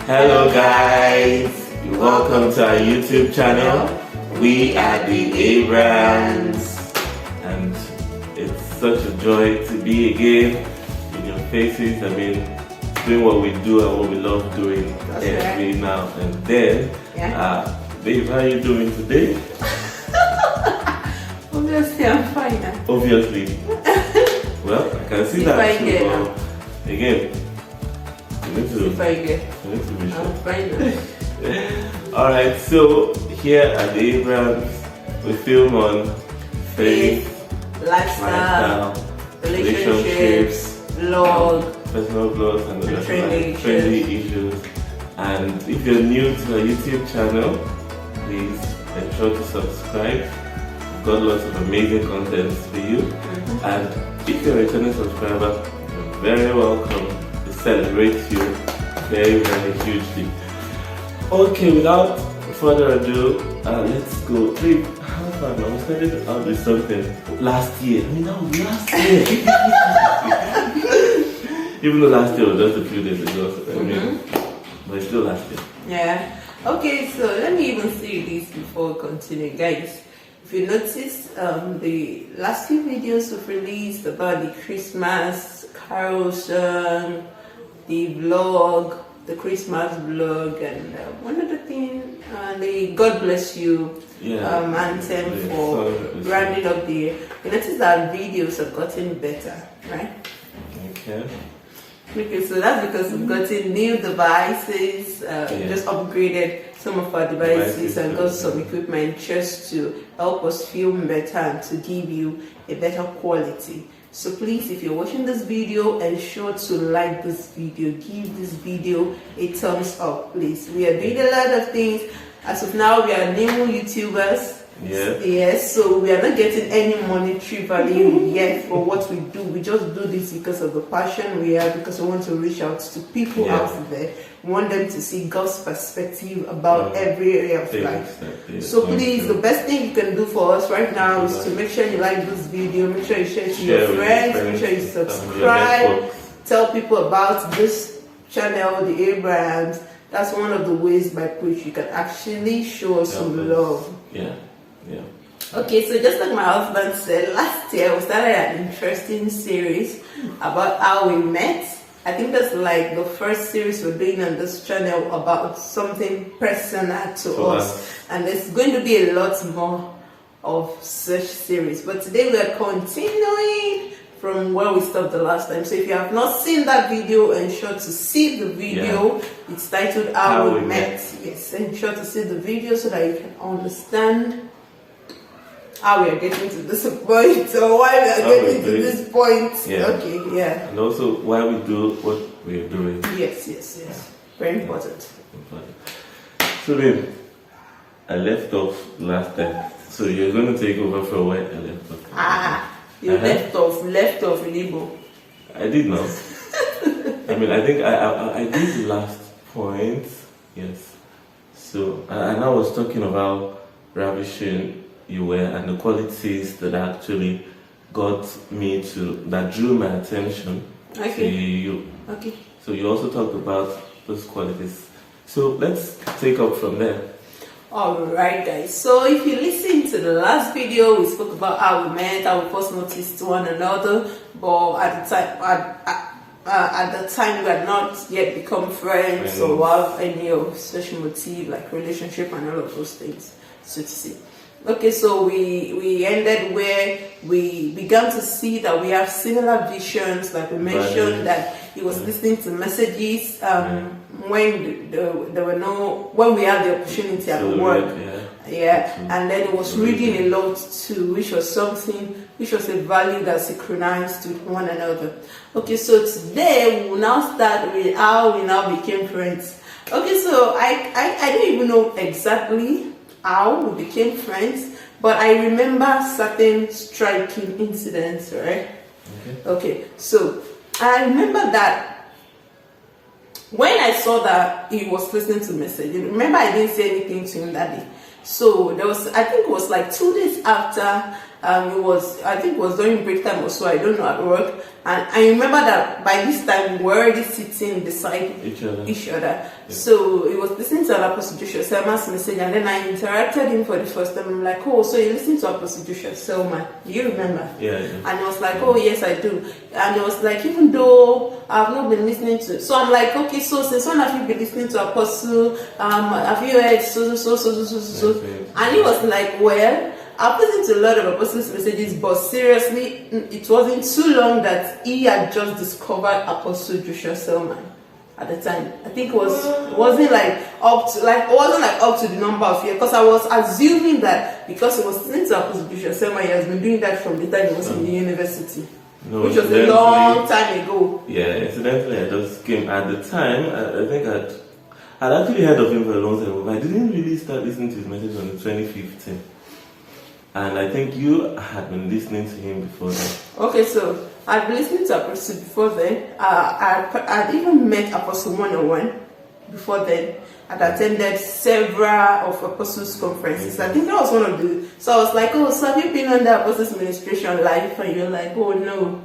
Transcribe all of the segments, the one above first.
Hello guys, welcome to our YouTube channel. We are the Abrams, and it's such a joy to be again in your faces. I mean, doing what we do and what we love doing every now and then. Babe, how are you doing today? Obviously, I'm fine. Obviously. Well, I can see that too. Again, you need to be sure. I'm fine now. Alright, so here at the Abrams, we film on faith, lifestyle, relationships, vlog, personal vlogs, and other trendy issues. And if you're new to our YouTube channel, please ensure to subscribe. We've got lots of amazing content for you. And if you're a returning subscriber, you're very welcome. We celebrate you very, very hugely. Okay, without further ado, let's go. Babe, how far now? We started out with something last year. I mean, that was last year. Even though last year was just a few days ago. I mean, but it's still last year. Yeah. Okay, so let me even say this before we continue, guys. If you notice, the last few videos we've released about the Christmas carol song, the vlog, the Christmas vlog, and one other thing, the God Bless You anthem for rounding up the year. You notice that videos have gotten better, right? Okay. Okay, so that's because we've gotten new devices, just upgraded some of our devices and got some equipment just to help us film better and to give you a better quality. So please, if you're watching this video, ensure to like this video, give this video a thumbs up, please. We are doing a lot of things. As of now, we are new YouTubers. Yes, so we are not getting any monetary value yet for what we do. We just do this because of the passion we have, because we want to reach out to people out there. We want them to see God's perspective about every area of life. So please, the best thing you can do for us right now is to make sure you like this video, make sure you share it to your friends, make sure you subscribe, tell people about this channel, the Abrams. That's one of the ways by which you can actually show us some love. Okay, so just like my husband said, last year we started an interesting series about how we met. I think that's like the first series we're doing on this channel about something personal to us. And there's going to be a lot more of such series. But today we are continuing from where we stopped the last time. So if you have not seen that video, ensure to see the video. It's titled How We Met. Yes, ensure to see the video so that you can understand how we are getting to this point, or why we are getting to this point. And also why we do what we are doing. Yes. Very important. So babe, I left off last time. So you're going to take over for where I left off. You left off in Igbo. I did not. I mean, I think I did the last point. Yes. So, and I was talking about ravishing you were and the qualities that actually got me that drew my attention to you. Okay. So you also talked about those qualities. So let's take up from there. Alright guys, so if you listen to the last video, we spoke about how we met, how we first noticed one another, but at the time we had not yet become friends or have any of such motive like relationship and all of those things, so to say. Okay, so we ended where we began to see that we have similar visions, like we mentioned that he was listening to messages when when we had the opportunity at work. And then he was reading a lot too, which was a value that synchronized with one another. Okay, so today we will now start with how we now became friends. Okay, so I don't even know exactly how we became friends, but I remember certain striking incidents, right? Okay, so I remember that when I saw that he was listening to message, remember I didn't say anything to him that day. So there was, I think it was like 2 days after, I think it was during break time or so, I don't know, at work. And I remember that by this time we were already sitting beside each other. Yeah. So he was listening to Apostle Joshua Selman's message, and then I interacted him for the first time. I'm like, oh, so you listen to Apostle Joshua Selman? Do you remember? Yeah. And he was like, oh yes, I do. And he was like, even though I've not been listening to, so I'm like, okay, so since when have you been listening to Apostle? Have you heard so? And he was like, well, I've listened to a lot of Apostles' messages, but seriously, it wasn't too long that he had just discovered Apostle Joshua Selman at the time. I think it wasn't like up to the number of years, because I was assuming that because he was listening to Apostle Joshua Selman, he has been doing that from the time he was in the university. No, which was a long time ago. Yeah, incidentally, I just came at the time. I think I'd actually heard of him for a long time, but I didn't really start listening to his message until 2015. And I think you had been listening to him before that. Okay, so I'd been listening to Apostle before then. I'd even met Apostle 101 before then. I'd attended several of Apostles' conferences. I think that was one of the... So I was like, oh, so have you been under Apostles' Administration Life? And you're like, oh, no.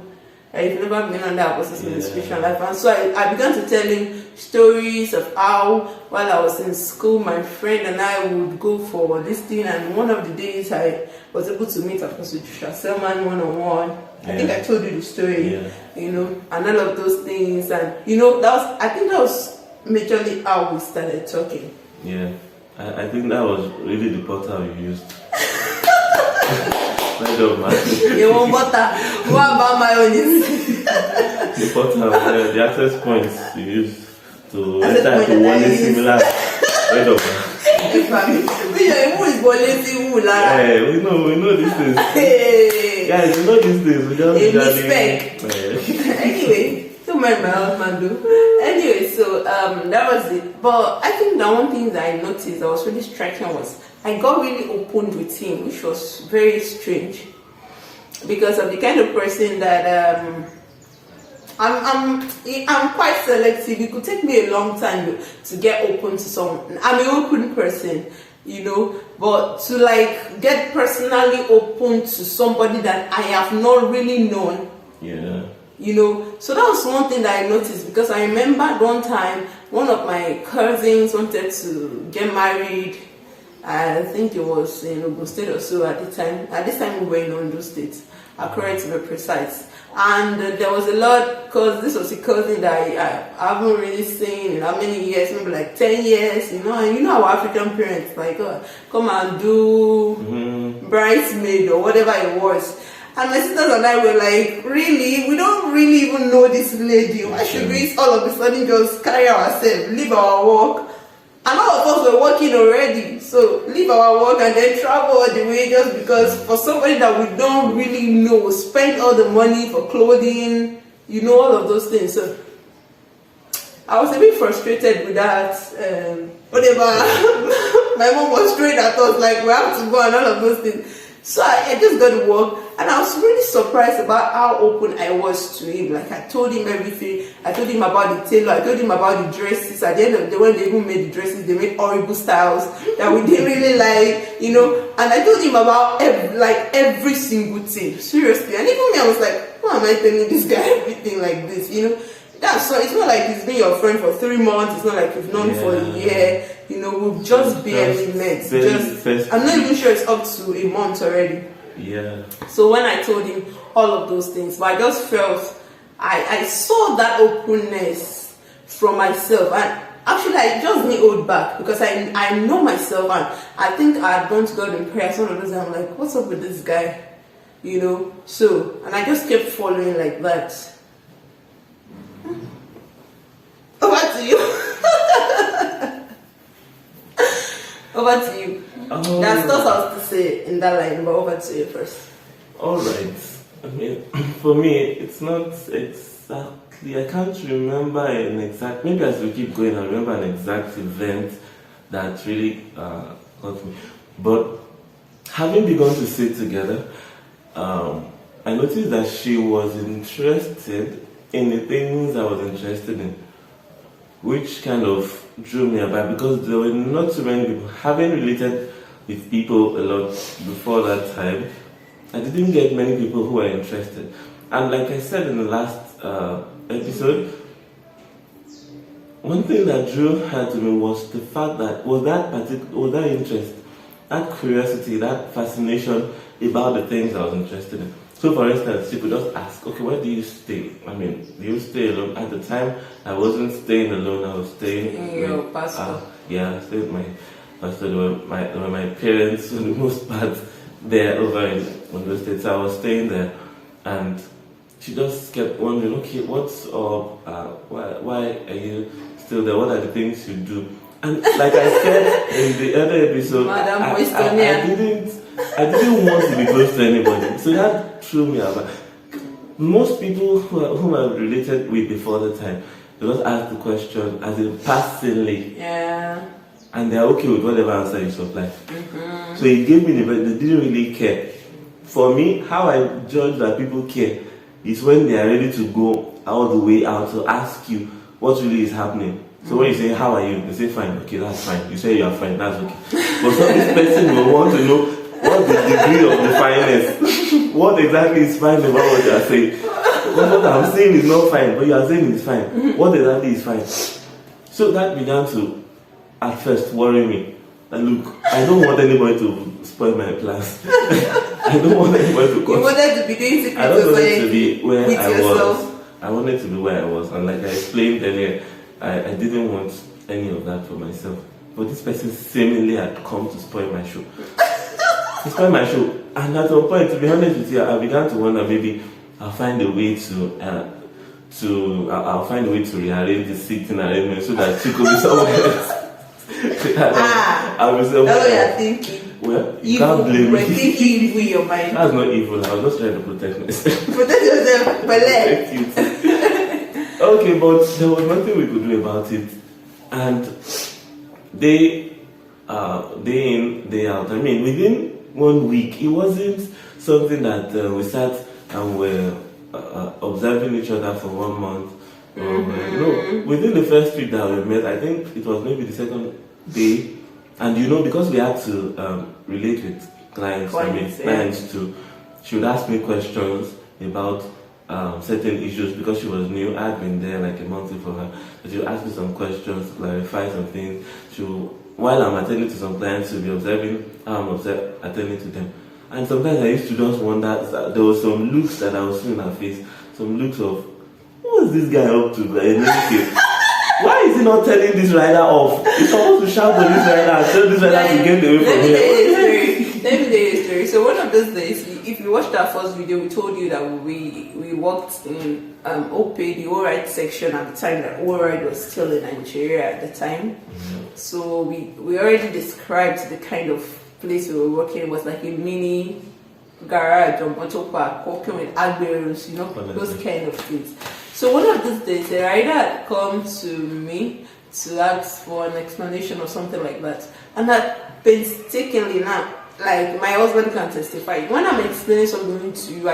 I've never been under Apostles' Administration Life. And so I began to tell him stories of how, while I was in school, my friend and I would go for this thing. And one of the days I was able to meet Apostle Joshua Selman one-on-one. I think I told you the story, and all of those things. And, I think that was majorly how we started talking. Yeah, I think that was really the portal you used. You want butter? What about mayonnaise? The portal, the access points you used to enter to one similar. We know these things. Hey. Guys, we know these things. We just anyway, don't mind my husband though. Anyway, so that was it. But I think the one thing that I noticed that was really striking was I got really opened with him, which was very strange, because of the kind of person that I'm quite selective. It could take me a long time to get open to someone. I'm an open person, but to get personally open to somebody that I have not really known. Yeah. So that was one thing that I noticed, because I remember one time one of my cousins wanted to get married. I think it was in Ogun State or so at the time. At this time we were in Ondo State, Accurate to be precise. And there was a lot, because this was a cousin that I haven't really seen in how many years, maybe like 10 years, and our African parents, come and do bridesmaid or whatever it was. And my sisters and I were like, really? We don't really even know this lady. Why should we all of a sudden just carry ourselves, leave our work? And all of us were working already, so leave our work and then travel all the way just because for somebody that we don't really know, spend all the money for clothing, all of those things. So I was a bit frustrated with that. Whatever. My mom was straight at us, like, we have to go and all of those things. So I just got to work, and I was really surprised about how open I was to him. Like, I told him everything. I told him about the tailor. I told him about the dresses. At the end of the day, when they even made the dresses, they made horrible styles that we didn't really like, And I told him about every single thing, seriously. And even me, I was like, why am I telling this guy everything like this, That's so. It's not like he's been your friend for 3 months. It's not like you've known for a year. We've just barely met. I'm not even sure it's up to a month already. Yeah. So when I told him all of those things, but I just felt I saw that openness from myself, and actually I just didn't hold back because I know myself, and I think I had gone to God in prayer. Some of those, I'm like, what's up with this guy? So, and I just kept following like that. Over to you. Over to you. There's stuff I was to say in that line, but over to you first. Alright. I mean, for me, it's not exactly, I can't remember an exact, maybe as we keep going, I remember an exact event that really got me. But having begun to sit together, I noticed that she was interested in the things I was interested in, which kind of drew me about, because there were not too many people having related with people a lot before that time. I didn't get many people who were interested. And like I said in the last episode, one thing that drew her to me was the fact that that interest, that curiosity, that fascination about the things I was interested in. So for instance, she could just ask, okay, where do you stay? I mean, do you stay alone? At the time, I wasn't staying alone, I was staying in your pastor. I stayed with my pastor. They were my parents for the most part there over in Ondo State. So I was staying there, and she just kept wondering, okay, what's up? Why are you still there? What are the things you do? And like I said in the other episode, I didn't want to be close to anybody. So that threw me out. Most people whom I've related with before the time, they just ask the question as in passingly. Yeah. And they're okay with whatever answer you supply. Mm-hmm. So it gave me they didn't really care. For me, how I judge that people care is when they are ready to go all the way out to ask you what really is happening. So when you say, how are you? They say, fine. Okay, that's fine. You say you are fine. That's okay. But so this person will want to know what's the degree of the fineness. What exactly is fine about what you are saying? Because what I'm saying is not fine, but you are saying it's fine. What exactly is fine? So that began to, at first, worry me. And look, I don't want anybody to spoil my plans. I don't want anybody to You wanted to be doing secret I don't want it to be where with I yourself. was. I wanted to be where I was. And like I explained earlier, I didn't want any of that for myself. But this person seemingly had come to spoil my show. To spoil my show. And at some point, to be honest with you, I began to wonder maybe I'll find a way to rearrange the seating arrangement so that she could be somewhere else. I'll be somewhere else. That's what you're thinking. Well, you can't blame me. We're thinking evil in your mind. That's not evil. I was just trying to protect myself. Protect yourself, Protect you. Okay, but there was nothing we could do about it. And day in, day out. I mean, within 1 week, it wasn't something that we sat and were observing each other for 1 month. Within the first week that we met, I think it was maybe the second day. And because we had to relate with clients too, she would ask me questions about certain issues because she was new. I had been there like a month before her. So she would ask me some questions, clarify some things. While I'm attending to some clients, she'll be observing how I'm attending to them. And sometimes I used to just wonder, there were some looks that I was seeing in her face, some looks of, what is this guy up to? Why is he not telling this rider off? He's supposed to shout for this rider and tell this rider to get away from here. Let me tell you a story. So one of those days, if you watched our first video, we told you that we worked in OP, the All-Right section at the time that All-Right was still in Nigeria at the time. Mm-hmm. So we already described the kind of place we were working. It was like a mini garage or motor park, working with agberos, those kind of things. So one of these days, a rider had come to me to ask for an explanation or something like that. And that painstakingly now, like my husband can testify, when I'm explaining something to you,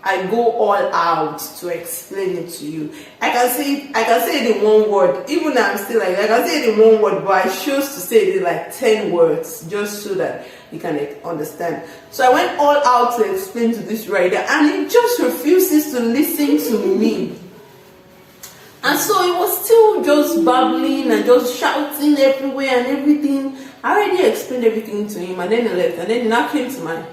I go all out to explain it to you. I can say it in one word, even I'm still like, I can say it in one word, but I choose to say it in like 10 words just so that you can understand. So I went all out to explain to this rider, and he just refuses to listen to me. And so it was still just babbling and just shouting everywhere and everything. I already explained everything to him, and then he left. And then he now came to my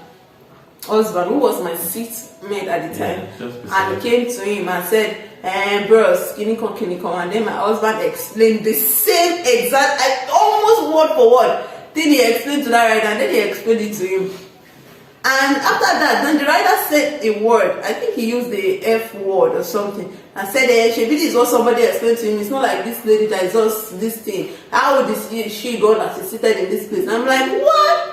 husband, who was my seatmate at the time, and he came to him and said, bros, can come. And then my husband explained the same exact, almost word for word. Then he explained to that rider, and then he explained it to him. And after that, then the rider said a word. I think he used the F word or something, and said, this is what somebody explained to him. It's not like this lady that is just this thing. How would she go that she's seated in this place? And I'm like, what?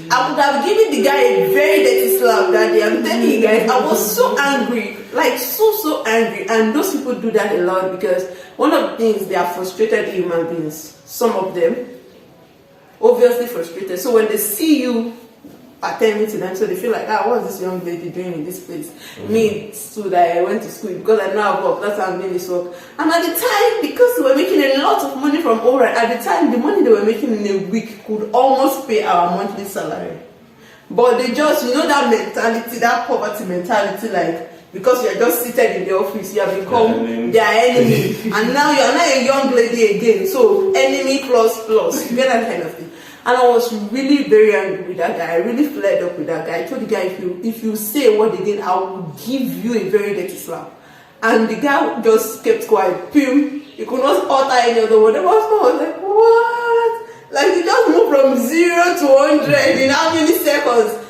I would have given the guy a very dirty slap that day. I'm telling you guys, I was so angry, like so angry. And those people do that a lot because one of the things, they are frustrated human beings. Some of them, obviously frustrated. So when they see you attending to them, so they feel like, what's this young lady doing in this place? Me too, that I went to school because I know I work, that's how I'm doing this work. And at the time, because they were making a lot of money from Orion, at the time the money they were making in a week could almost pay our monthly salary. But they just, that mentality, that poverty mentality, like, because you're just seated in the office, you have become their enemy. And now you're not a young lady again, so enemy plus, you get that kind of thing. And I was really very angry with that guy. I really flared up with that guy. I told the guy, if you say a word again, I will give you a very dirty slap. And the guy just kept quiet. He could not utter any other word. I was like, what? Like, he just moved from 0 to 100 in how many seconds?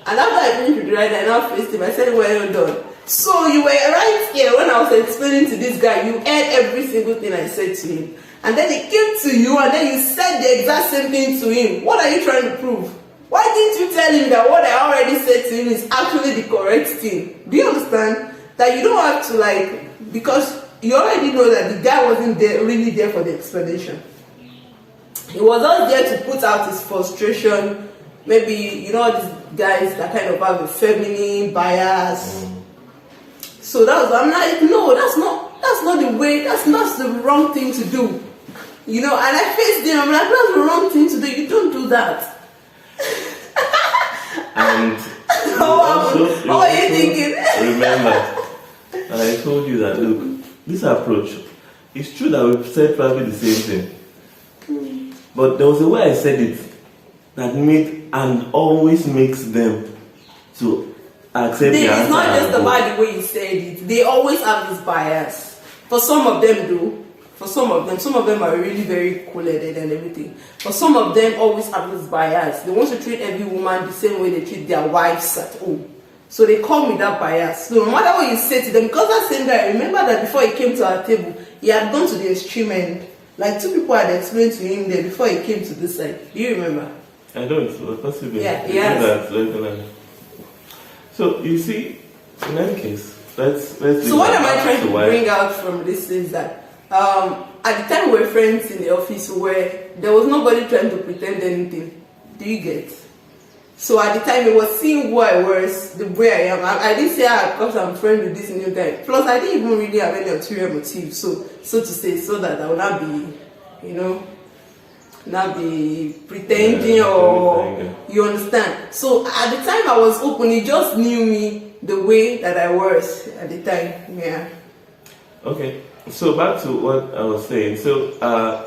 And after I finished with the rider, I now faced him. I said, well done. So you were right here when I was explaining to this guy. You heard every single thing I said to him. And then he came to you and then you said the exact same thing to him. What are you trying to prove? Why didn't you tell him that what I already said to him is actually the correct thing? Do you understand? That you don't have to because you already know that the guy wasn't really there for the explanation. He was not there to put out his frustration. Maybe, these guys that kind of have a feminine bias. So I'm like, no, that's not the way, that's the wrong thing to do. And I faced him, I'm like, that's the wrong thing to do, you don't do that. And what are you thinking? Remember, and I told you that, look, this approach, it's true that we said probably the same thing. But there was a way I said it that made and always makes them to accept the answer. It's not just about the way you said it. They always have this bias. For some of them do. For some of them are really very cool-headed and everything. But some of them always have this bias. They want to treat every woman the same way they treat their wives at home. So they come with that bias. So no matter what you say to them, because that same guy, remember that before he came to our table, he had gone to the extreme end. Like 2 people had explained to him there before he came to this side. Do you remember? I don't, but possibly. Yeah, yes. So you see, in any case, let's. So what am I trying to bring out from this is that at the time we were friends in the office where there was nobody trying to pretend anything. Do you get? So at the time it was seeing who I was, the way I am. I didn't say because I'm friends with this new guy. Plus I didn't even really have any ulterior motive. So to say, so that I would not be, not be pretending you understand. So at the time I was open, he just knew me the way that I was at the time. Yeah. Okay. So back to what I was saying. So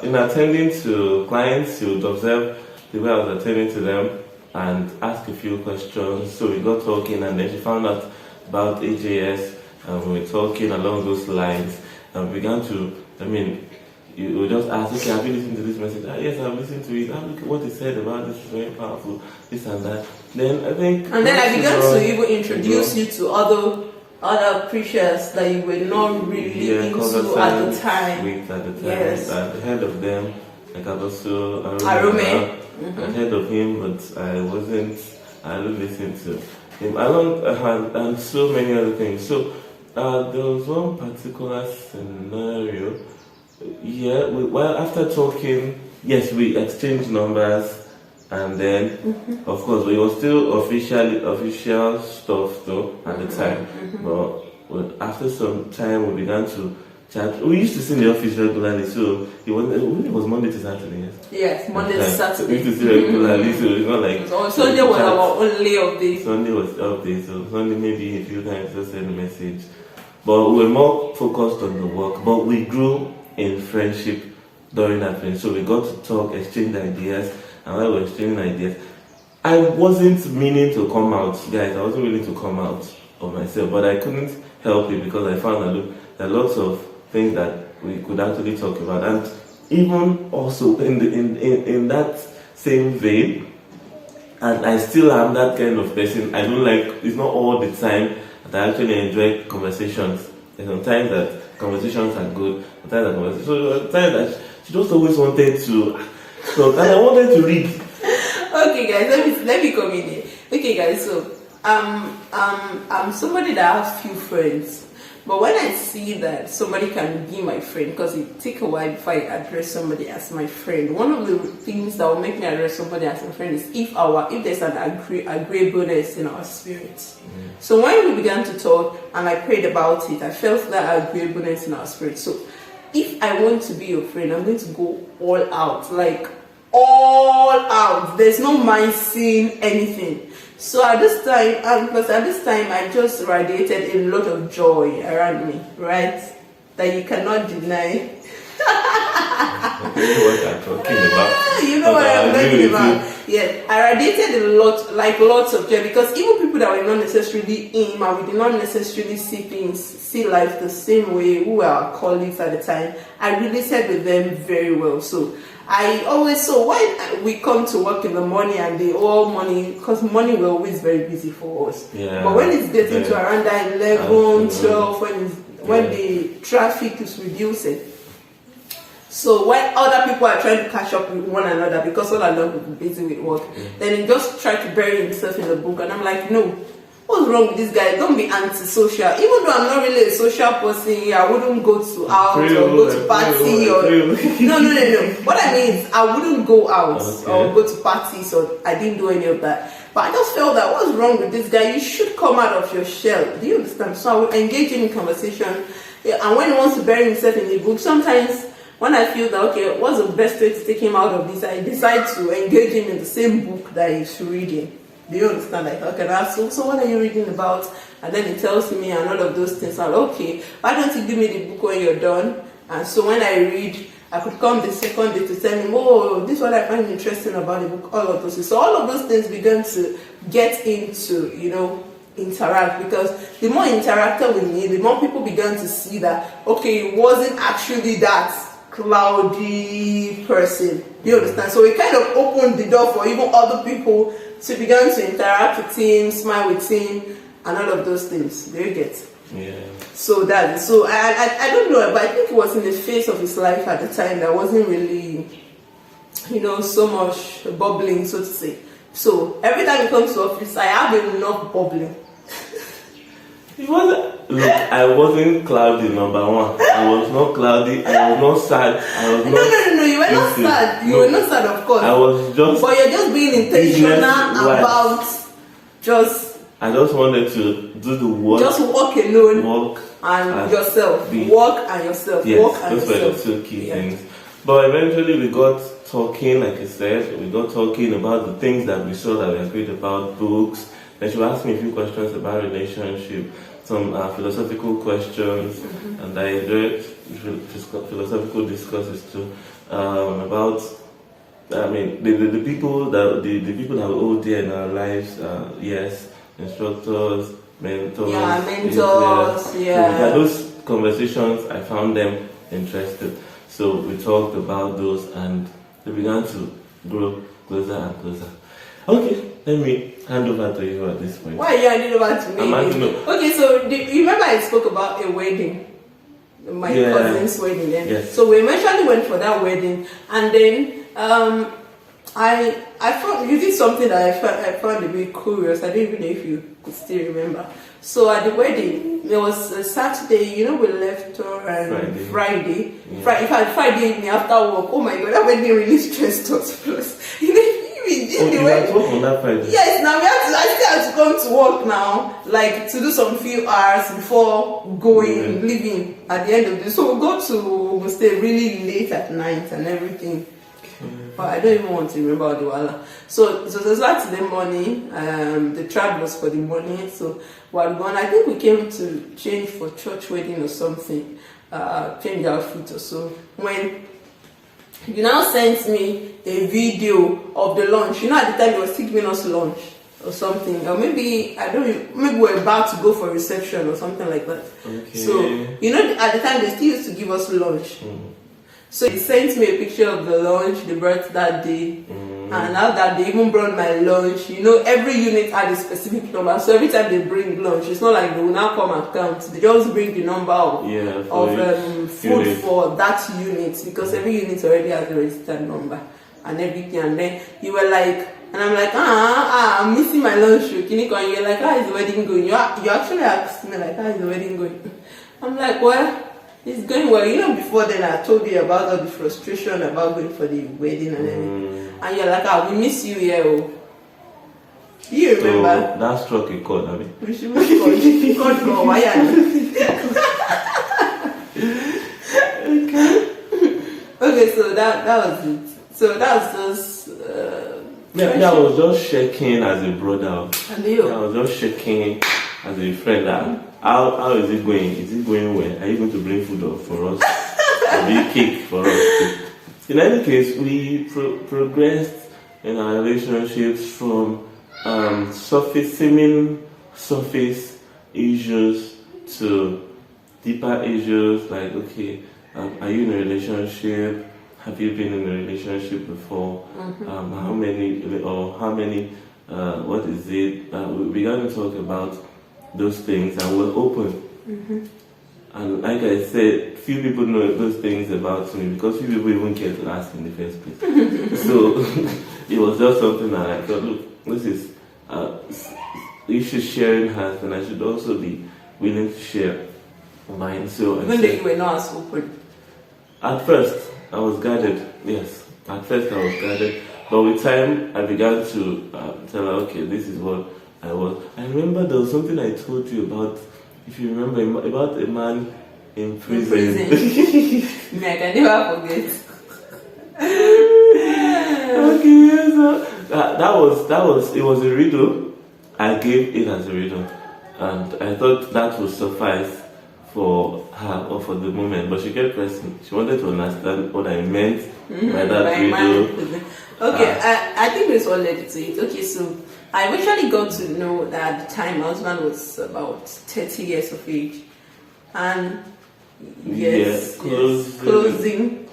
in attending to clients, you would observe the way I was attending to them and ask a few questions. So we got talking and then she found out about AJS and we were talking along those lines and began to, you would just ask, okay, have you listened to this message? Yes, I've listened to it. Look at what he said about this is very powerful, this and that. Then I think... And then I began to even introduce you to other preachers that you were not really into at the time. Yes. I heard of them, like Apostle Arome. I heard of him, but I didn't listen to him. And so many other things. So there was one particular scenario. Yeah, well, after talking, yes, we exchanged numbers, and then, of course, it was still official stuff though at the time. But after some time, we began to chat. We used to see in the office regularly, so it was Monday to Saturday. Yes, Monday to Saturday. We used to see regularly, so it's not like Sunday was our only update. Sunday was update, so Sunday maybe a few times just send a message. But we were more focused on the work. But we grew in friendship during that phase. So we got to talk, exchange ideas, and while we were exchanging ideas, I wasn't meaning to come out, guys. I wasn't willing to come out of myself, but I couldn't help it because I found that there are lots of things that we could actually talk about, and even also in that same vein, and I still am that kind of person. I don't like. It's not all the time that I actually enjoy conversations. There's sometimes that conversations are good, sometimes that she just always wanted to talk, and I wanted to read. Okay, guys, let me come in here. Okay, guys, so I'm somebody that has few friends, But when I see that somebody can be my friend, because it takes a while before I address somebody as my friend, one of the things that will make me address somebody as my friend is if there's an agreeableness in our spirits. So when we began to talk and I prayed about it, I felt that agreeableness in our spirit. So if I want to be your friend, I'm going to go all out, like all out. There's no mind seeing anything. So at this time, because at this time I just radiated a lot of joy around me, right? That you cannot deny. What I'm talking about. You know what I'm talking about. Yeah, I radiated a lot, like lots of joy, because even people that were not necessarily in, and we did not necessarily see life the same way, who were our colleagues at the time, I related with them very well. So when we come to work in the morning and they all money, because money we're always very busy for us. Yeah. But when it's getting to around that 11, 12, when the traffic is reducing. So when other people are trying to catch up with one another because all along we'll be busy with work, then he just try to bury himself in the book. And I'm like, no, what's wrong with this guy? Don't be antisocial. Even though I'm not really a social person, I wouldn't go to out or go to party or no. What I mean is I wouldn't go out or go to parties, or I didn't do any of that. But I just felt that what's wrong with this guy? You should come out of your shell. Do you understand? So I would engage him in conversation. And when he wants to bury himself in the book, sometimes when I feel that, okay, what's the best way to take him out of this, I decide to engage him in the same book that he's reading. Do you understand? Like, okay, so what are you reading about? And then he tells me and all of those things. I'm like, okay, why don't you give me the book when you're done? And so when I read, I could come the second day to tell him, oh, this is what I find interesting about the book, all of those things. So all of those things began to get into, interact, because the more I interacted with me, the more people began to see that, okay, it wasn't actually that cloudy person. You understand? So it kind of opened the door for even other people to begin to interact with him, smile with him, and all of those things. Do you get? Yeah. So I don't know, but I think it was in the phase of his life at the time that wasn't really, so much bubbling, so to say. So every time he comes to office, I have enough bubbling. It wasn't. Look, I wasn't cloudy. Number one, I was not cloudy. I was not sad. I was not. No. You were not sad. You were not sad, of course. I was just. But you're just being intentional about just. I just wanted to do the work. Just walk alone. Walk and yourself. Walk and yourself. Yes, walk and those were the two key things. But eventually, we got talking. Like I said, we got talking about the things that we saw that we agreed about, books. Then she asked me a few questions about relationship, some philosophical questions, and I enjoyed philosophical discourses too about. I mean, the people that we hold dear in our lives. Yes, instructors, mentors. Yeah, mentors. Yeah. Those conversations, I found them interesting. So we talked about those, and they began to grow closer and closer. Okay, let me hand over to you at this point. Why are you handing over to me? Okay, so you remember I spoke about a wedding, my cousin's wedding. Then, yes. So we eventually went for that wedding, and then I found you did something that I found a bit curious. I don't even know if you could still remember. So at the wedding, there was a Saturday. We left on Friday. Yeah. Friday evening after work. Oh my God, that wedding really stressed us. Plus, you had to work on that Friday? Yes, now I still have to come to work now, like to do some few hours before leaving at the end of the day. So we'll stay really late at night and everything. But I don't even want to remember all the wala. So it was a Saturday morning. The travel was for the morning. So while gone, I think we came to change for church wedding or something, change outfit or so. When you now sent me a video of the lunch. At the time they were still giving us lunch or something, or maybe we're about to go for reception or something like that. Okay. So at the time they still used to give us lunch. So he sent me a picture of the lunch they brought that day. And now that they even brought my lunch, every unit had a specific number. So every time they bring lunch, it's not like they will now come and count. They just bring the number of food unit for that unit, because every unit already has a registered number and everything. And then you were like, and I'm like, I'm missing my lunch. And you're like, how is the wedding going? You actually asked me like, how is the wedding going? I'm like, well, it's going well. You know, before then I told you about all the frustration about going for the wedding and everything. And you're like, we miss you here. Oh. Do you remember? So that struck a chord, I mean. We should go. Why are you? Okay, so that was it. So that was just. I was just checking as a brother. And you? I was just checking as a friend. How is it going? Is it going well? Are you going to bring food up for us? Or bring cake for us? In any case, we progressed in our relationships from seeming surface issues to deeper issues like, okay, are you in a relationship? Have you been in a relationship before? How many, what is it? We began to talk about those things and we're open. And like I said, few people know those things about me because few people even care to ask in the first place. So it was just something that I thought, look, this is, you should share in heart and I should also be willing to share mine. So even though you were not as open. At first, I was guarded, yes. At first I was guarded. But with time, I began to tell her, okay, this is what I was. I remember there was something I told you about, if you remember, about a man in prison. I can never forget. Okay, so it was a riddle. I gave it as a riddle. And I thought that would suffice for her or for the moment. But she kept pressing. She wanted to understand what I meant by that riddle. Okay, I think this all led to it. Okay, so I eventually got to know that at the time my husband was about 30 years of age. And closing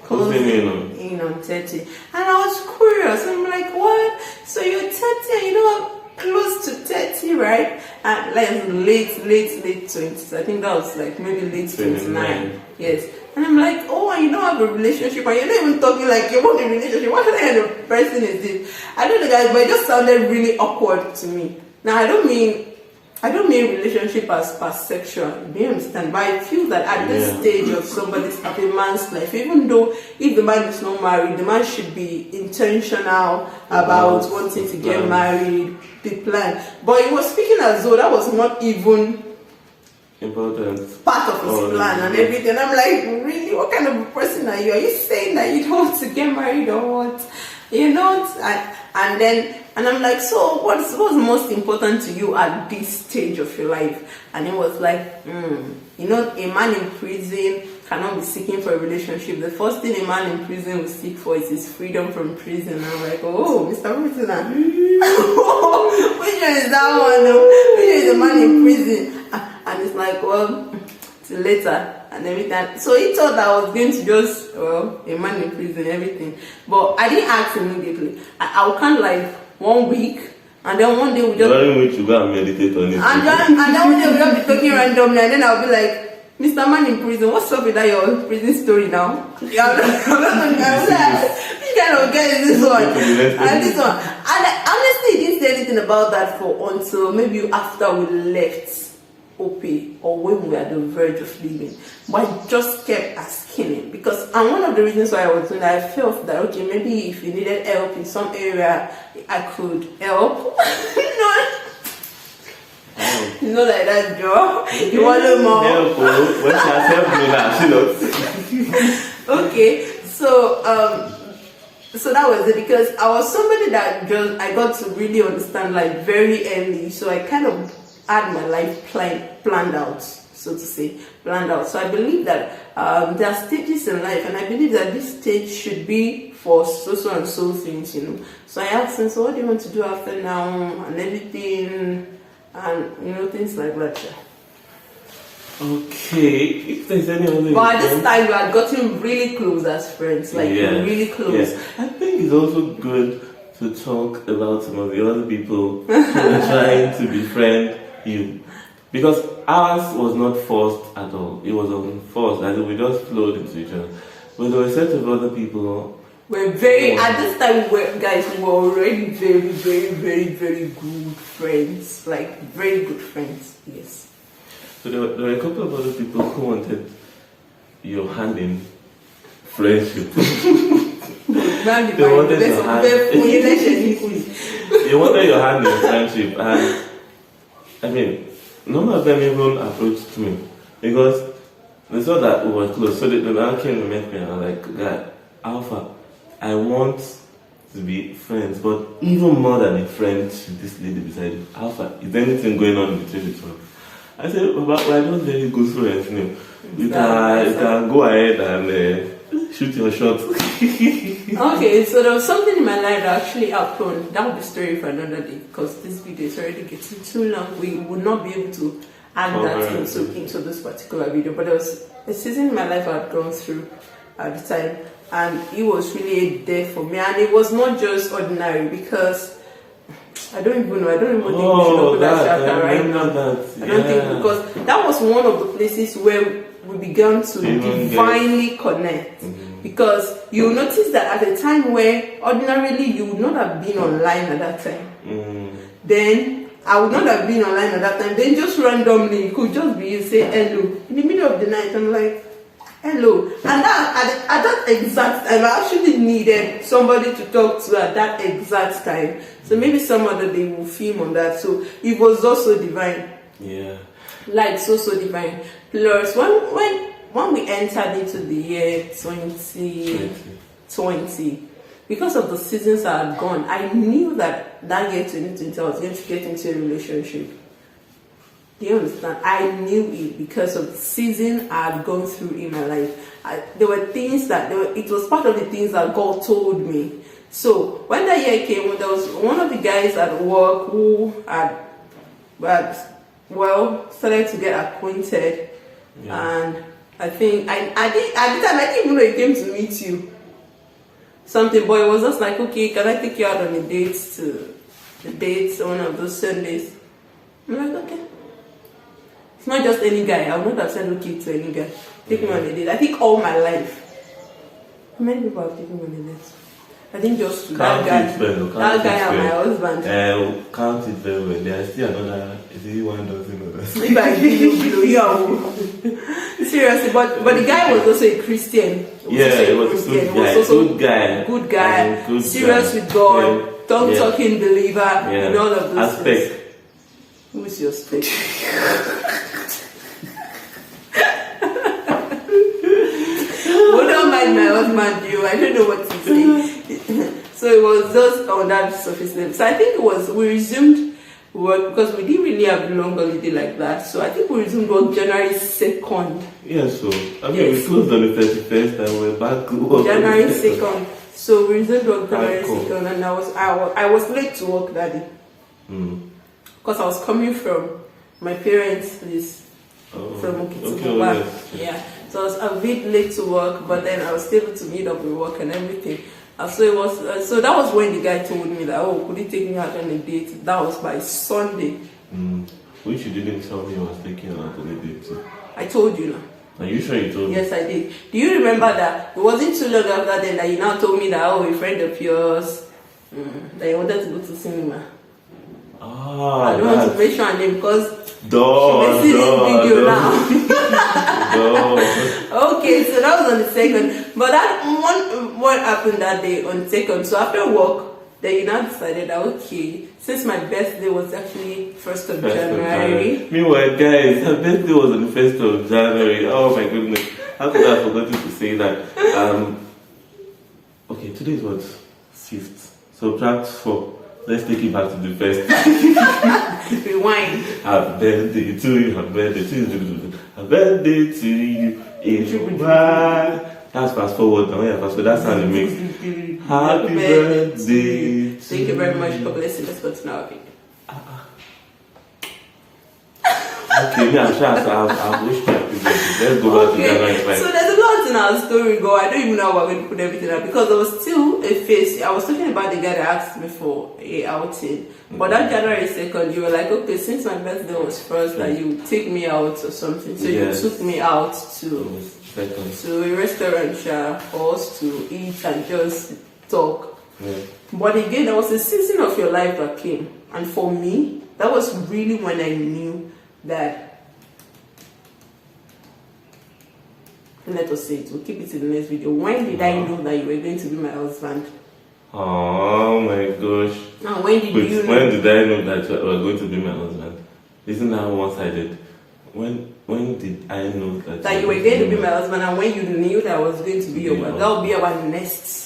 in on 30. And I was curious. I'm like, what? So you're 30 and you know I'm close to 30, right? And like late 20s. I think that was like maybe late 29. Yes. And I'm like, oh, and you don't have a relationship, and you're not even talking like you want a relationship. What kind of person is this? I don't know, guys, but it just sounded really awkward to me. Now, I don't mean relationship as sexual. Do you understand? But I feel that at this stage of a man's life, even though if the man is not married, the man should be intentional about wanting to get married, be planned. But he was speaking as though that was not even important part of his plan and everything. I'm like, really? What kind of a person are you? Are you saying that you don't want to get married or what? You know? And I'm like, so what's most important to you at this stage of your life? And it was like, you know, a man in prison cannot be seeking for a relationship. The first thing a man in prison will seek for is his freedom from prison. And I'm like, oh, Mr. Prisoner. Which one is that one? Which one is the man in prison? And it's like, well, till later and everything. So he thought I was going to just, a man in prison, everything. But I didn't ask immediately. I'll count like 1 week, and then one day we just. During which you go and meditate on it. And then one day we'll just be talking randomly, and then I'll be like, Mr. Man in prison, what's up with that your prison story now? Which kind of guy is this one? And this one. And honestly, he didn't say anything about that until maybe after we left OP or when we were at the verge of leaving. But I just kept asking him because, and one of the reasons why I was doing that, I felt that okay, maybe if he needed help in some area, I could help. You know, like that, Joe. You want to more? Help, when she has helped me now, she knows. Okay, so that was it because I was somebody that I got to really understand like very early. So I kind of had my life planned out, so to say, planned out. So I believe that there are stages in life, and I believe that this stage should be for so and so things, you know. So I asked him, so what do you want to do after now, and everything, and you know, things like that. Okay, if there's any other. But at this time, we had gotten really close as friends, like really close. Yes. I think it's also good to talk about some of the other people who are trying to befriend you, because ours was not forced at all. It was unforced, as we just flowed into each other. But there were a set of other people. We're very at this time. We were already very, very, very, very good friends. Like very good friends. Yes. So there were a couple of other people who wanted your hand in friendship. They wanted your hand. They wanted your hand in friendship, and I mean, none of them even approached me because they saw that we were close. So they now came to meet me and I was like, God, Alpha, I want to be friends, but even more than a friend to this lady beside you. Alpha, is there anything going on between the two? I said, but we're not very good friends, you know. You can go ahead and shoot your shot. Okay, so there was something in my life that actually happened. That would be story for another day because this video is already getting too long. We would not be able to add that into this particular video. But there was a season in my life I had gone through at the time, and it was really there for me. And it was not just ordinary because I don't even think we should open that chapter right now. I don't think, because that was one of the places where we began to divinely connect. Because you notice that at a time where ordinarily you would not have been online at that time, then I would not have been online at that time. Then just randomly, it could just be you say hello in the middle of the night. I'm like, hello. And that, at that exact time, I actually needed somebody to talk to at that exact time. So maybe some other day we'll film on that. So it was also divine. Yeah. Like so divine. Plus, when we entered into the year 2020, because of the seasons I had gone, I knew that year 2020 I was going to get into a relationship. Do you understand? I knew it because of the season I had gone through in my life. There were things it was part of the things that God told me. So when that year came, there was one of the guys at work who had started to get acquainted, and I think at the time I didn't even know he came to meet you. Something, but it was just like, okay, can I take you out on a date one of those Sundays? I'm like, okay. It's not just any guy. I would not have said okay to any guy. Take me on a date. I think all my life. How many people have taken me on a date? I think just to that guy and my husband. Count it very well. There are still another. Is it 1 dozen others? If I give you, seriously. But the guy was also a Christian. He was a good guy. Serious with God, talking believer, and all of those things. Who is your spec? Well, don't mind my husband, I don't know what to say. So it was just on that surface level. So I think we resumed work because we didn't really have a long holiday like that. So I think we resumed work January 2nd. Yeah, so we closed on the 31st and we're back to work. January 2nd. So we resumed work January 2nd, and I was late to work that day. Because I was coming from my parents' place from Okitimuba. Yeah. So I was a bit late to work, but then I was able to meet up with work and everything. So it was. So that was when the guy told me that, could he take me out on a date? That was by Sunday. Which you didn't tell me I was taking you out on a date too. I told you now. Are you sure you told me? Yes, I did. Do you remember that? It wasn't too long after then that you now told me that, a friend of yours, that you wanted to go to cinema. I don't want to mention her name because she may see this video now. Okay, so that was on the 2nd. But that what happened that day on the 2nd. So after work, then you now decided that, okay, since my birthday was actually 1st of January. Meanwhile, guys, her birthday was on the 1st of January. Oh my goodness. How could I have forgotten to say that? Okay, today is what? 5th. Subtract 4. Let's take it back to the first. Rewind. Happy birthday to you. Happy birthday to you. Happy birthday to you. That's fast forward now. Yeah, fast forward. That's how it makes. Happy birthday. Thank you very much for blessing us with now. Okay, I'm sure I've wished you happy birthday. Let's go back to January 5th. So there's a lot in our story, I don't even know how we're going to put everything up because there was still a phase. I was talking about the guy that asked me for a outing. But that January 2nd, you were like, okay, since my birthday was first, that you take me out or something. So you took me out to a restaurant for us to eat and just talk. Yeah. But again, there was a season of your life that came. And for me, that was really when I knew that let us say it. We'll keep it in the next video. When did I know that you were going to be my husband? Oh my gosh. And when did you know? When did I know that you were going to be my husband? Isn't that one-sided? When did I know that you were going to be my husband, and when you knew that I was going to be your wife? That will be our next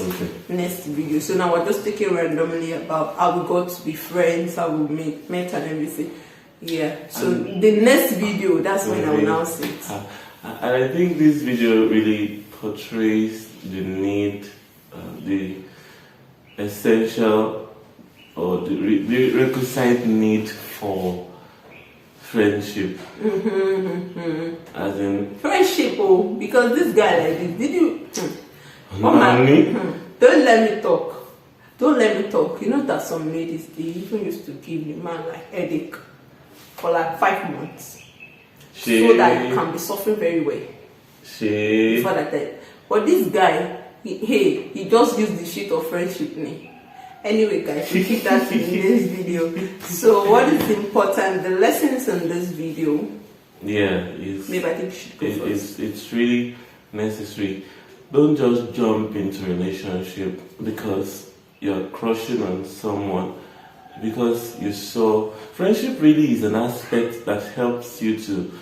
video. So now we're just taking randomly about how we got to be friends, how we met and everything. Yeah. So the next video, that's when I will announce it. And I think this video really portrays the need, the essential or the requisite need for friendship. As in friendship, because this guy like this, did you don't let me talk. Don't let me talk. You know that some ladies, they even used to give the man like headache for like 5 months. So that you can be suffering very well. Before that. But this guy, he just used the shit of friendship name. Anyway, guys, we keep that in this video. So, what is important? The lessons in this video. Yeah, maybe I think you should go first. It's really necessary. Don't just jump into a relationship because you're crushing on someone. Because you saw friendship really is an aspect that helps you to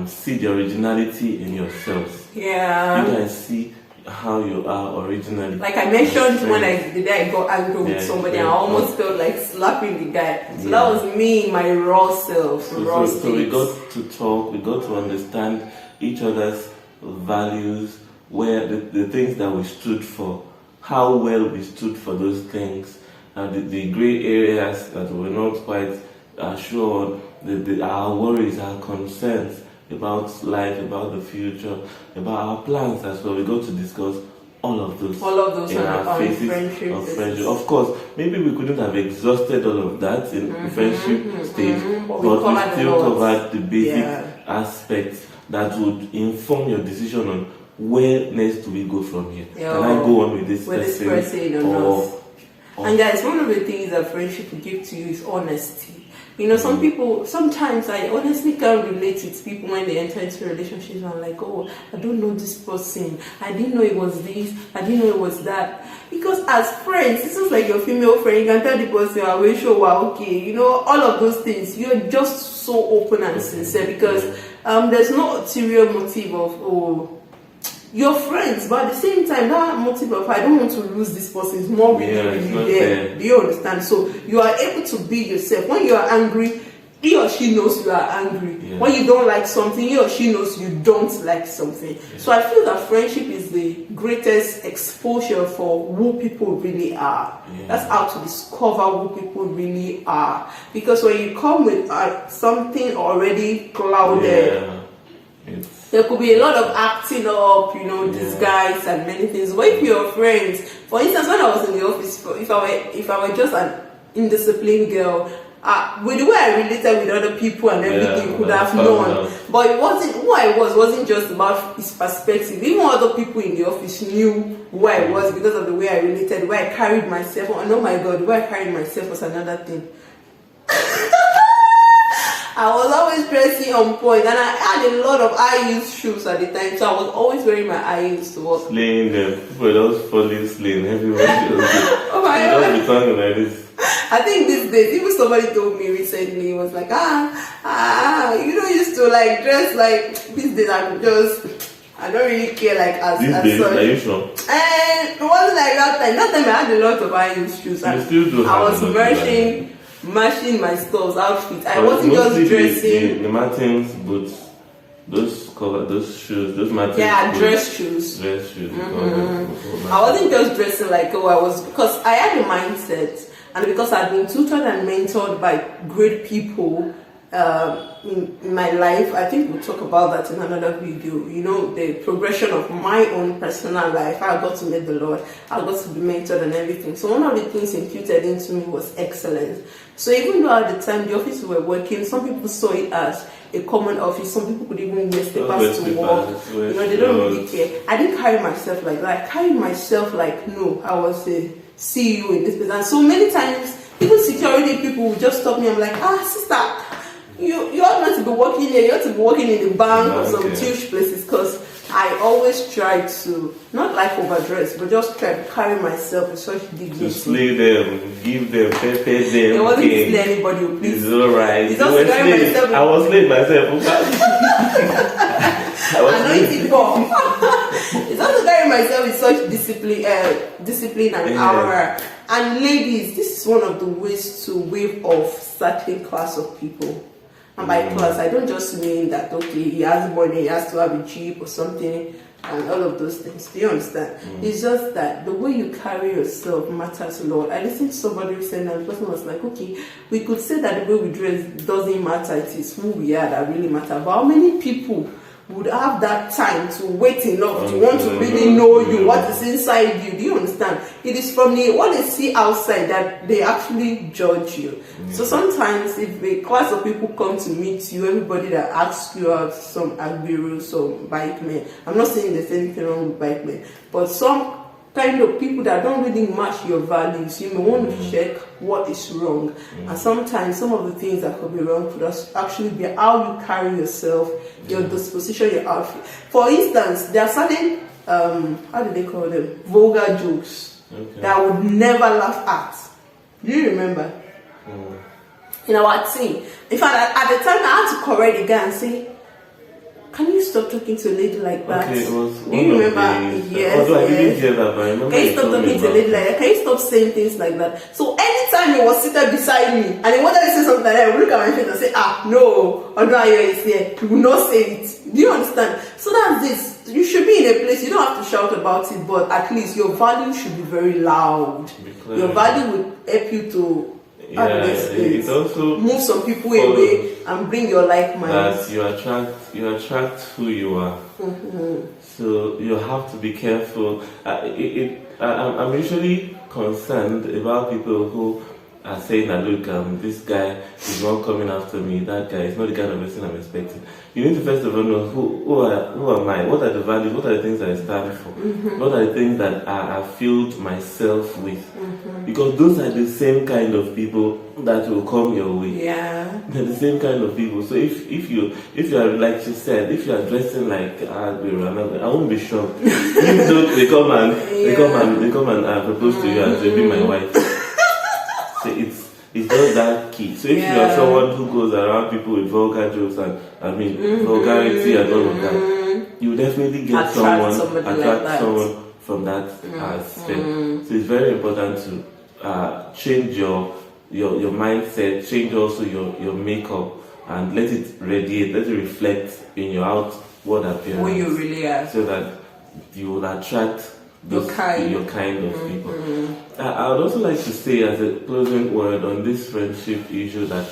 see the originality in yourselves. Yeah. You guys see how you are originally. Like I mentioned when the day I got angry with somebody, I almost felt like slapping the guy. So that was me, my raw self. So we got to talk, we got to understand each other's values, where the things that we stood for, how well we stood for those things, the grey areas that we're not quite sure on, our worries, our concerns about life, about the future, about our plans as well. We got to discuss all of those in our phases of friendship. Of course, maybe we couldn't have exhausted all of that in friendship stage, but we still covered the basic aspects that would inform your decision on where next do we go from here. Can I go on with this person or not? And guys, one of the things that friendship will give to you is honesty. You know, some people, sometimes I honestly can't relate with people when they enter into relationships and I'm like, oh, I don't know this person. I didn't know it was this. I didn't know it was that. Because as friends, this is like your female friend. You can tell the person, I will show okay. You know, all of those things. You're just so open and sincere because there's no ulterior motive of, oh, you're friends, but at the same time, that motive of I don't want to lose this person is more really there. Do you understand? So you are able to be yourself. When you are angry, he or she knows you are angry. Yeah. When you don't like something, he or she knows you don't like something. Yeah. So I feel that friendship is the greatest exposure for who people really are. Yeah. That's how to discover who people really are. Because when you come with something already clouded, there could be a lot of acting up, you know, disguise and many things. But if you're friends, for instance, when I was in the office, if I were just an indisciplined girl, with the way I related with other people and everything, you could have known. But it wasn't who I wasn't just about his perspective. Even other people in the office knew who I was because of the way I related, the way I carried myself. And oh my God, the way I carried myself was another thing. I was always dressing on point, and I had a lot of high heels shoes at the time, so I was always wearing my high heels to work. Slaying them, people those falling slaying everyone. Oh my God! Be like this. I think these days, even somebody told me recently, it was like, you don't used to like dress like these days. I don't really care like as days, such. Are you sure? And it wasn't like that time. That time I had a lot of high heels shoes. You still do. I was matching my stuff's outfit. I wasn't just dressing. The Martins boots, those shoes, those Martins. Yeah, boots, dress shoes. Dress shoes. I wasn't just dressing like because I had a mindset, and because I'd been tutored and mentored by great people in my life. I think we'll talk about that in another video. You know, the progression of my own personal life. I got to meet the Lord. I got to be mentored and everything. So one of the things imputed into me was excellence. So even though at the time the office we were working, some people saw it as a common office. Some people could even wear slippers to work. You know, they don't really care. I didn't carry myself like that. I carried myself like, no, I was a CEO in this business. And so many times, even security people would just stop me. I'm like, sister, you ought not to be working here. You ought to be working in the bank or some huge places, because I always try to, not like overdress, but just try to carry myself with such dignity. To slay them, give them, pepper them. It wasn't to slay anybody, please. It's alright. It's just to carry myself. I was slayed myself. I know it's before. It's not to carry myself with such discipline and aura. And ladies, this is one of the ways to wave off certain class of people. And by class, I don't just mean that, okay, he has money, he has to have a Jeep or something, and all of those things. Do you understand? It's just that the way you carry yourself matters a lot. I listened to somebody recently, and the person was like, okay, we could say that the way we dress doesn't matter, it is who we are that really matters. But how many people would have that time to wait enough to want to really know you, what is inside you? Do you understand? It is from what they see outside that they actually judge you. So sometimes if a class of people come to meet you, everybody that asks you out, some agbiru, some bike men, I'm not saying there's anything wrong with bike men, but some kind of people that don't really match your values, you may want to check what is wrong. And sometimes some of the things that could be wrong could actually be how you carry yourself, your disposition, your outfit. For instance, there are certain how do they call them, vulgar jokes that I would never laugh at. Do you remember? In our team, in fact, at the time I had to correct the guy and say, can you stop talking to a lady like that? Okay, it was do you remember? Yes. Although I didn't hear that, but I remember. Can you stop talking to a lady like that? Can you stop saying things like that? So anytime he was seated beside me and he wanted to say something like that, I would look at my face and say, no, Odunayo is here. He will not say it. Do you understand? So that's this. You should be in a place, you don't have to shout about it, but at least your value should be very loud. Your value will help you to it also move some people away and bring your like mind. That you attract who you are. So you have to be careful. I'm usually concerned about people who are saying that, look, this guy is not coming after me, that guy is not the kind of person I'm expecting. You need to first of all know who am I, what are the values, what are the things that I stand for, what are the things that I filled myself with. Because those are the same kind of people that will come your way. Yeah. They're the same kind of people. So if you are, like you said, if you are dressing like I won't be shocked. If they come and propose to you and say, be my wife. So it's just that key. So if you are someone who goes around people with vulgar jokes and vulgarity and all of that, you definitely get someone from that aspect. So it's very important to change your mindset, change also your makeup, and let it radiate, let it reflect in your outward appearance. Who you really are. So that you will attract your kind of people. I would also like to say as a closing word on this friendship issue that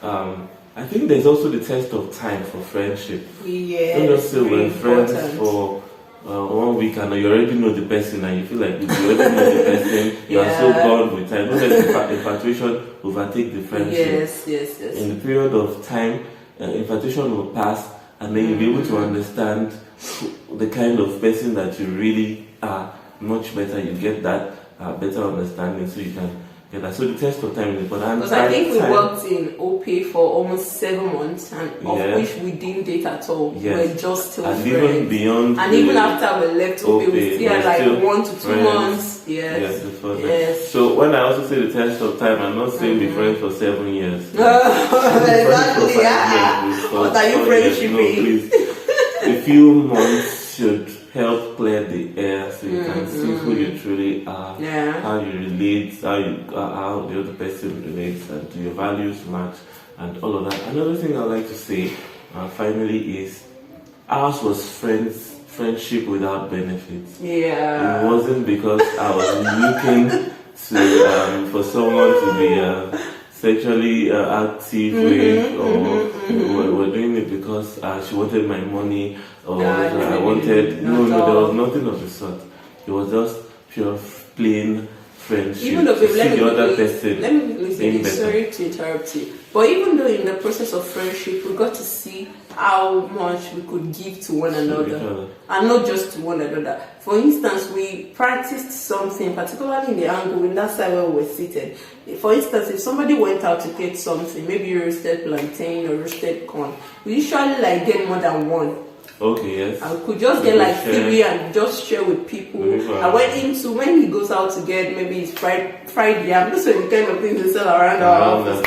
I think there's also the test of time for friendship. Yes, don't just say we're friends for 1 week and you already know the person and you feel like you already know the person, you are so gone with time. Don't let infatuation overtake the friendship. Yes. In the period of time, infatuation will pass and then you'll be able to understand the kind of person that you really are much better. You get that better understanding, so you can get that. So the test of time is important. Because I think we worked in OP for almost 7 months, and of which we didn't date at all. Yes. We're just still and friends. Even beyond. And even after we left OP, we still had like 1 to 2 months. Yes. So when I also say the test of time, I'm not saying be friends for 7 years. Exactly. What are you friendship? No, please. A few months should help clear the air so you can see who you truly are, how you relate, how the other person relates, and do your values match, and all of that. Another thing I'd like to say, finally, is ours was friendship without benefits. Yeah. It wasn't because I was looking for someone to be sexually active with, or we're doing it because she wanted my money, or I wanted. No, there was nothing of the sort. It was just pure, plain friendship. Even though, let me listen. better. Sorry to interrupt you, but even though in the process of friendship, we got to see how much we could give to one another, and not just to one another. For instance, we practiced something, particularly in the angle in that side where we were seated. For instance, if somebody went out to get something, maybe roasted plantain or roasted corn, we usually like get more than one. Okay, yes. I could just get like 3 and just share with people. I went into when he goes out to get maybe it's fried yam. Those are the kind of things they sell around our office.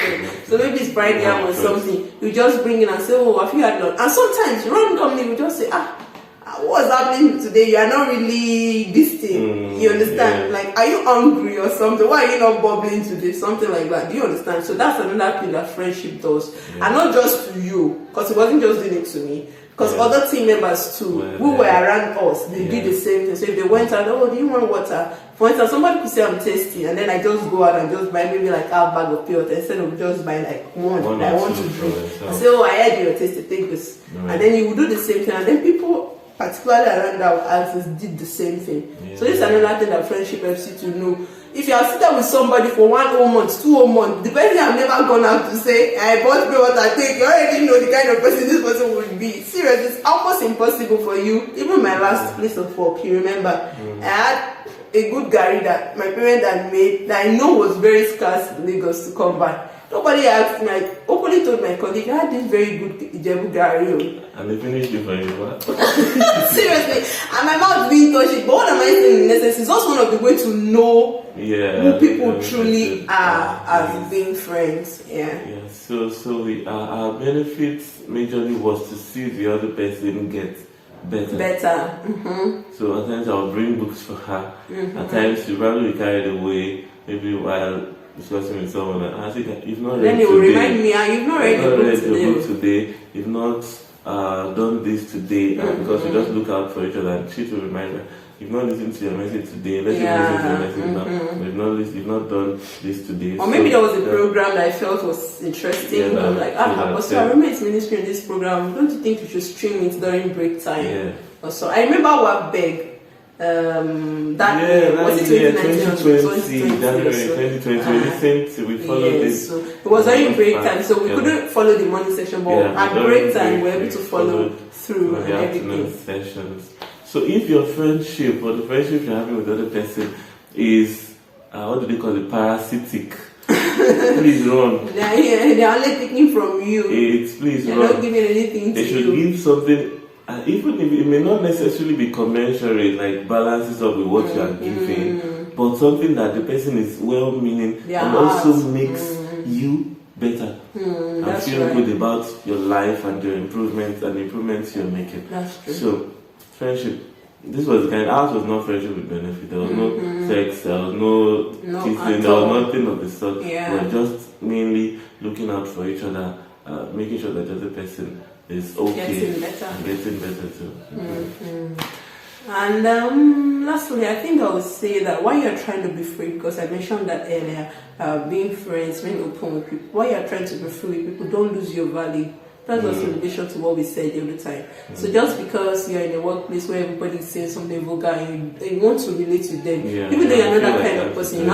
So maybe it's fried yam or something. You just bring it and say, oh, have you had lunch? And sometimes randomly we just say, what's happening today? You are not really this thing. You understand? Yeah. Like, are you hungry or something? Why are you not bubbling today? Something like that. Do you understand? So that's another thing that friendship does. Yeah. And not just to you, because it wasn't just doing it to me. Because other team members too, who were around us, they did the same thing. So if they went out, oh, do you want water? For instance, somebody could say I'm tasty, and then I just go out and just buy maybe like half bag of pure water instead of just buying like one that I want to drink. I say, oh, I heard you're tasty, take this. And then you will do the same thing, and then people, particularly around our houses, did the same thing. So this is another thing that friendship helps you to know. If you are sitting with somebody for 1 whole month, 2 whole months, the person have never gone out to say, I bought me what I take, you already know the kind of person this person would be. Seriously, it's almost impossible for you. Even my last place of work, you remember, I had a good gari that my parents had made that I know was very scarce in Lagos to come by. Nobody asked me. I openly told my colleague, I had this very good Ijebu gari. And they finished it for you, what? Seriously. And my mouth being touched. But what am I saying in essence is just one of the ways to know who people truly are as being friends. Yeah. So our benefits majorly was to see the other person get better. So at times I'll bring books for her. At times she probably be carried away, maybe while discussing with someone. And I think you've not read then it will remind me, you've not read the book today. You've not done this today, because we just look out for each other, and she will remind her. You've not listened to your message today. Let's listen to your message now. You've not done this today. Or maybe there was a program that I felt was interesting. I'm like, so I remember it's ministry in this program. Don't you think you should stream it during break time? Yeah. Also, I remember what beg. Was it 2019 January 2020, we followed it. So it was during break time, so we couldn't follow the morning section, but at break time we were able to follow through and everything. Sessions. So if your friendship or the friendship you're having with the other person is, what do they call it, parasitic, please run. They're only taking from you. Please they're run. not giving anything they to you. They should give something. Even if it may not necessarily be commensurate, like balances up with what you are giving, but something that the person is well-meaning and also makes you better and feel good about your life and your improvements you're making. That's true. So, friendship. This was the kind. Ours was not friendship with benefit. There was no sex. There was no kissing. There was nothing of the sort. We're just mainly looking out for each other, making sure that the other person is okay, getting better too. And lastly, I think I would say that while you're trying to be free, because I mentioned that earlier, being friends, being open with people, while you're trying to be free with people, don't lose your value. That's also in relation to what we said the other time. So just because you're in a workplace where everybody is saying something vulgar and you want to relate to them, even though you're not that kind of person, you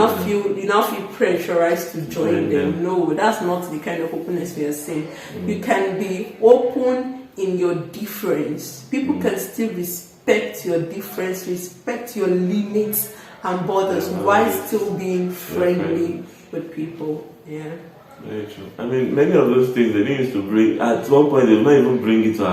now feel pressurized to join them. No, that's not the kind of openness we are saying. You can be open in your difference. People can still respect your difference, respect your limits and borders while still being friendly with people. Yeah. Very true. I mean, many of those things they used to bring, at one point they will not even bring it to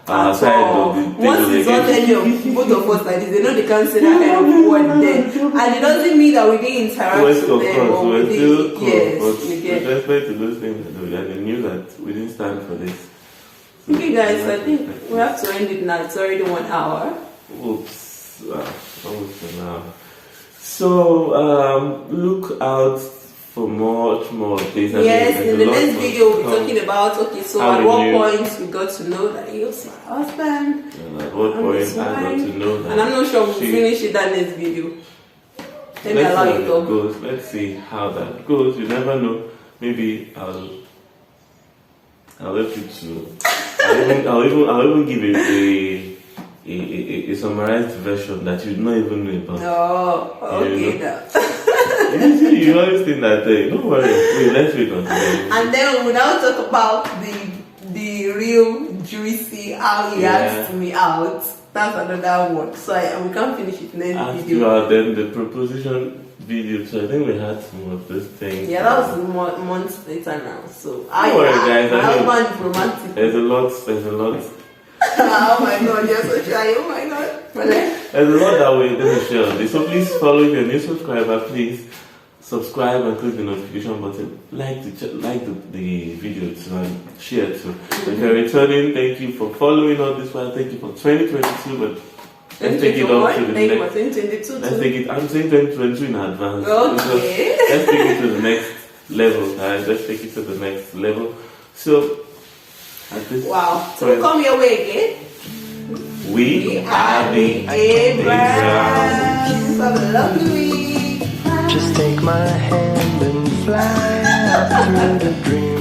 our side of the table. Once it's not any of both of us like this, they know they can't say that kind of word then. And it doesn't mean that we didn't interact with them. We're still close, but you get. with respect to those things, they knew that we didn't stand for this. Okay guys, I think we have to end it now. It's already 1 hour. Oops, almost an hour. So, look out for much more things. Yes, in the next video we'll be talking about, so at what point we got to know that he was my husband. And at what point I got to know that. And I'm not sure we'll finish it that next video. Let me allow you to go. Let's see how that goes. You never know. Maybe I'll let you to. I'll even give a summarized version that you not even know about. Oh, okay. You always think that, don't worry, let's wait until then. And then we'll now talk about the real juicy, how he asked me out. That's another one. So we can't finish it next video. Then the proposition video, so I think we had some of those things. Yeah, that was months later now. So don't worry, guys. My husband is romantic. There's a lot Oh my god, you're so shy. Oh my god. There's a lot that we're going to share on this. So please follow. If you're a new subscriber, please subscribe and click the notification button. Like the video too and share too. If you're returning, thank you for following all this while. Thank you for 2022, but let's take it up to the next. 2022. Let's take it. I'm saying 2022 in advance. Okay. Let's take it to the next level, guys. Let's take it to the next level. So, at this so we'll come your way again. We are the Abrams. Have a lovely week. Just take my hand and fly out through the dream.